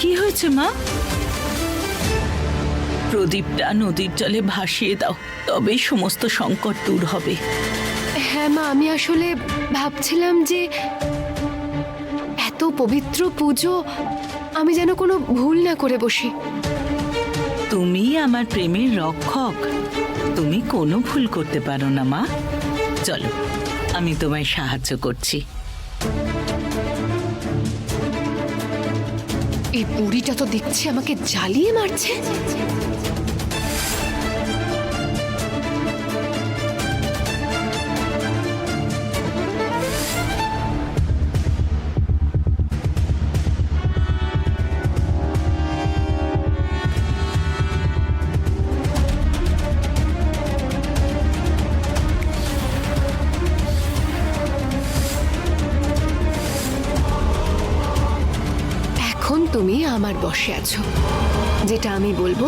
কি হয়েছে মা? প্রদীপটা নদীর জলে ভাসিয়ে দাও, তবেই সমস্ত সংকট দূর হবে। হ্যাঁ মা, আমি আসলে ভাবছিলাম যে এত পবিত্র পুজো আমি যেন কোনো ভুল না করে বসি। তুমি আমার প্রেমের রক্ষক, তুমি কোনো ভুল করতে পারো না মা। চলো, আমি তোমায় সাহায্য করছি। এই বুড়িটা তো দেখছি আমাকে জ্বালিয়ে মারছে। তুমি আমার বশে আছো, যেটা আমি বলবো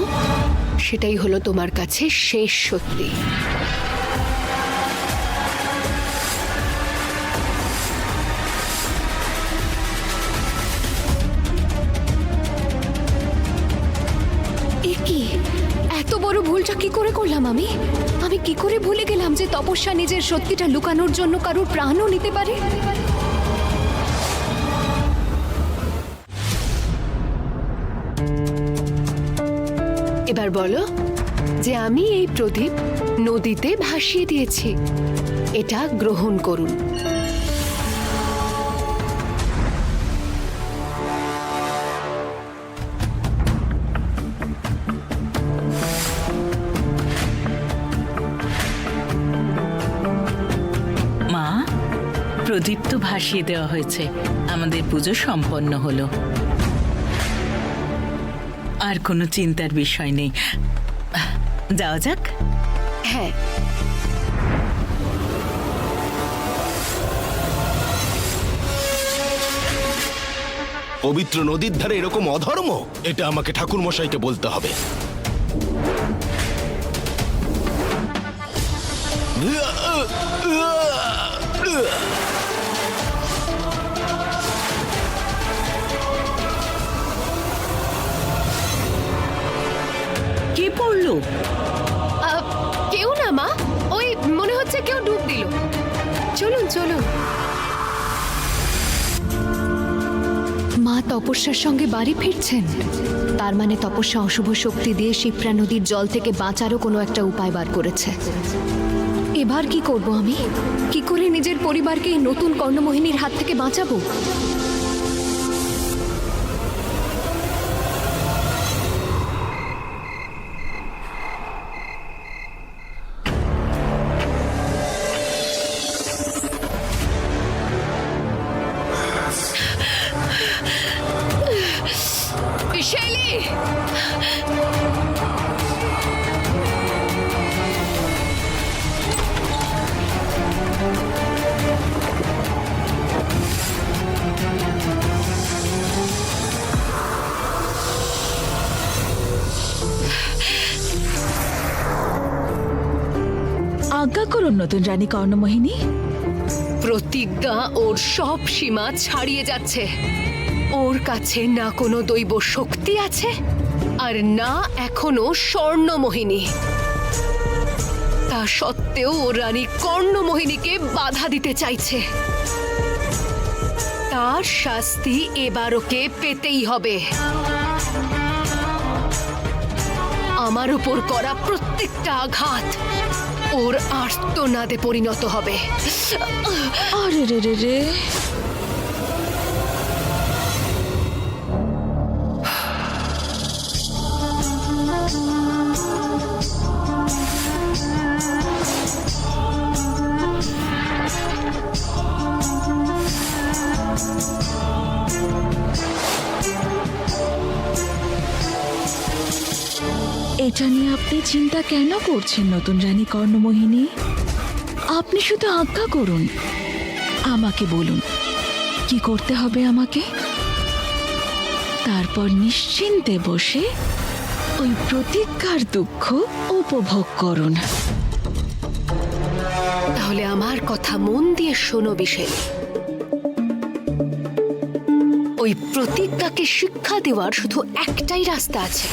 সেটাই হলো তোমার কাছে শেষ সত্যি। এ কি, এত বড় ভুলটা কি করে করলাম আমি? আমি কি করে ভুলে গেলাম যে তপস্যা নিজের সত্যিটা লুকানোর জন্য কারোর প্রাণও নিতে পারে? এবার বলো যে আমি এই প্রদীপ নদীতে ভাসিয়ে দিয়েছি, এটা গ্রহণ করুন। মা, প্রদীপ তো ভাসিয়ে দেওয়া হয়েছে, আমাদের পুজো সম্পন্ন হলো। আর কোনো চিন্তার বিষয় নেই, যাওয়া যাক। হ্যাঁ, পবিত্র নদীর ধারে এরকম অধর্ম, এটা আমাকে ঠাকুর মশাইকে বলতে হবে। কে পড়লো? কেউ না মা, ওই মনে হচ্ছে কেউ ডুব দিল। চলুন চলুন। মা তপস্যার সঙ্গে বাড়ি ফিরছেন, তার মানে তপস্যা অশুভ শক্তি দিয়ে শিপ্রা নদীর জল থেকে বাঁচারও কোনো একটা উপায় বার করেছে। এবার কি করব আমি? কি করে নিজের পরিবারকে এই নতুন কর্ণমোহিনীর হাত থেকে বাঁচাবো? শেলি! আজ্ঞা করুন নতুন রানী কর্ণমোহিনী। প্রতিজ্ঞা ওর সব সীমা ছাড়িয়ে যাচ্ছে। ওর কাছে না কোনো দৈব শক্তি আছে, আর না এখনো স্বর্ণমোহিনী। তা সত্ত্বেও ও রানী কর্ণমোহিনীকে বাধা দিতে চাইছে। তার শাস্তি এবার ওকে পেতেই হবে। আমার উপর করা প্রত্যেকটা আঘাত ওর আর্তনাদে পরিণত হবে। আরে রে রে রে, এটা নিয়ে আপনি চিন্তা কেন করছেন নতুন রানী কর্ণমোহিনী? আপনি শুধু আজ্ঞা করুন, আমাকে বলুন কি করতে হবে আমাকে। তারপর নিশ্চিন্তে বসে ওই প্রতিজ্ঞার দুঃখ উপভোগ করুন। তাহলে আমার কথা মন দিয়ে শোনো বিশেলি। ওই প্রতিজ্ঞাকে শিক্ষা দেওয়ার শুধু একটাই রাস্তা আছে।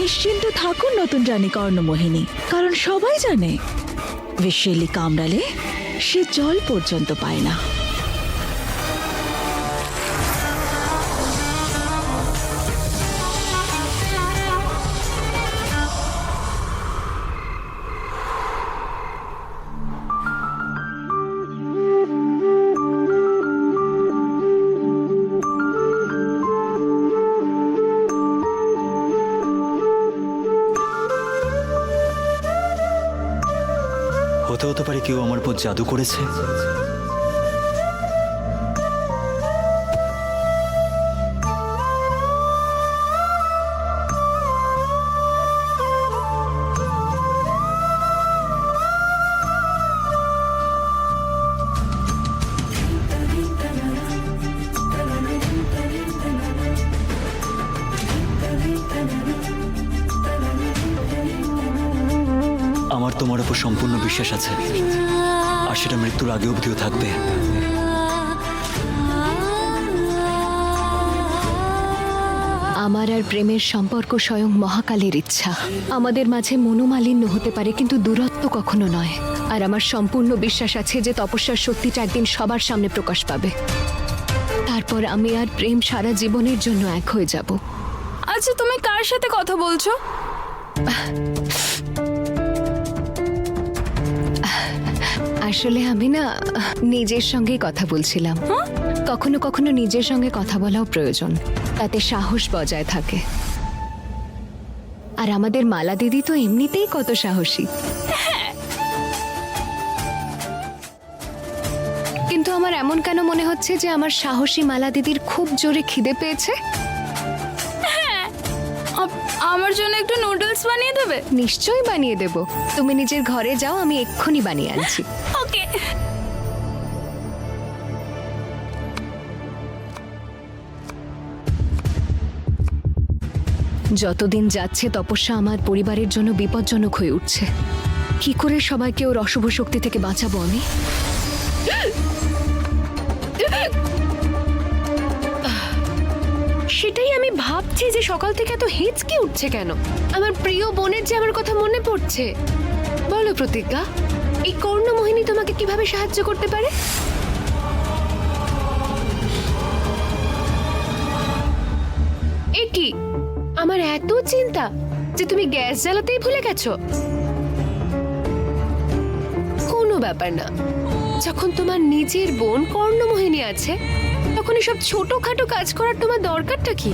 নিশ্চিন্ত থাকুন নতুন রানী কর্ণমোহিনী, কারণ সবাই জানে বিশেলি কামড়ালে সে জল পর্যন্ত পায় না। হতে পারে কেউ আমার উপর জাদু করেছে। আমার তোমার উপর সম্পূর্ণ বিশ্বাস আছে, আর সেটা মৃত্যুর আগে অবধিও থাকবে। আমার আর প্রেমের সম্পর্ক স্বয়ং মহাকালের ইচ্ছা। আমাদের মাঝে মনোমালিন্য হতে পারে, কিন্তু দূরত্ব কখনো নয়। আর আমার সম্পূর্ণ বিশ্বাস আছে যে তপস্যার সত্যিটা একদিন সবার সামনে প্রকাশ পাবে। তারপর আমি আর প্রেম সারা জীবনের জন্য এক হয়ে যাব। আচ্ছা, তুমি কার সাথে কথা বলছো? আসলে আমি না নিজের সঙ্গেই কথা বলছিলাম। কখনো কখনো নিজের সঙ্গে কথা বলাও প্রয়োজন, তাতে সাহস বজায় থাকে। আর আমাদের মালা দিদি তো এমনিতেই কত সাহসী। কিন্তু আমার এমন কেন মনে হচ্ছে যে আমার সাহসী মালা দিদির খুব জোরে খিদে পেয়েছে? আমার জন্য একটু নুডলস বানিয়ে দেবে? নিশ্চয়ই বানিয়ে দেব। তুমি নিজের ঘরে যাও, আমি এক্ষুনি বানিয়ে আনছি। ওকে। যতদিন যাচ্ছে তপস্যা আমার পরিবারের জন্য বিপজ্জনক হয়ে উঠছে। কি করে সবাইকে ওর অশুভ শক্তি থেকে বাঁচাবো আমি? সেটাই আমি ভাবছি যে সকাল থেকে এত হিচকি উঠছে কেন। আমার প্রিয় বোনের যে আমার কথা মনে পড়ছে। বলো প্রতিজ্ঞা, এই কর্ণমোহিনী তোমাকে কিভাবে সাহায্য করতে পারে? এ কি, আমার এত চিন্তা যে তুমি গ্যাস জ্বালাতেই ভুলে গেছো? কোনো ব্যাপার না, যখন তোমার নিজের বোন কর্ণমোহিনী আছে তখন এসব ছোটখাটো কাজ করার তোমার দরকারটা কি?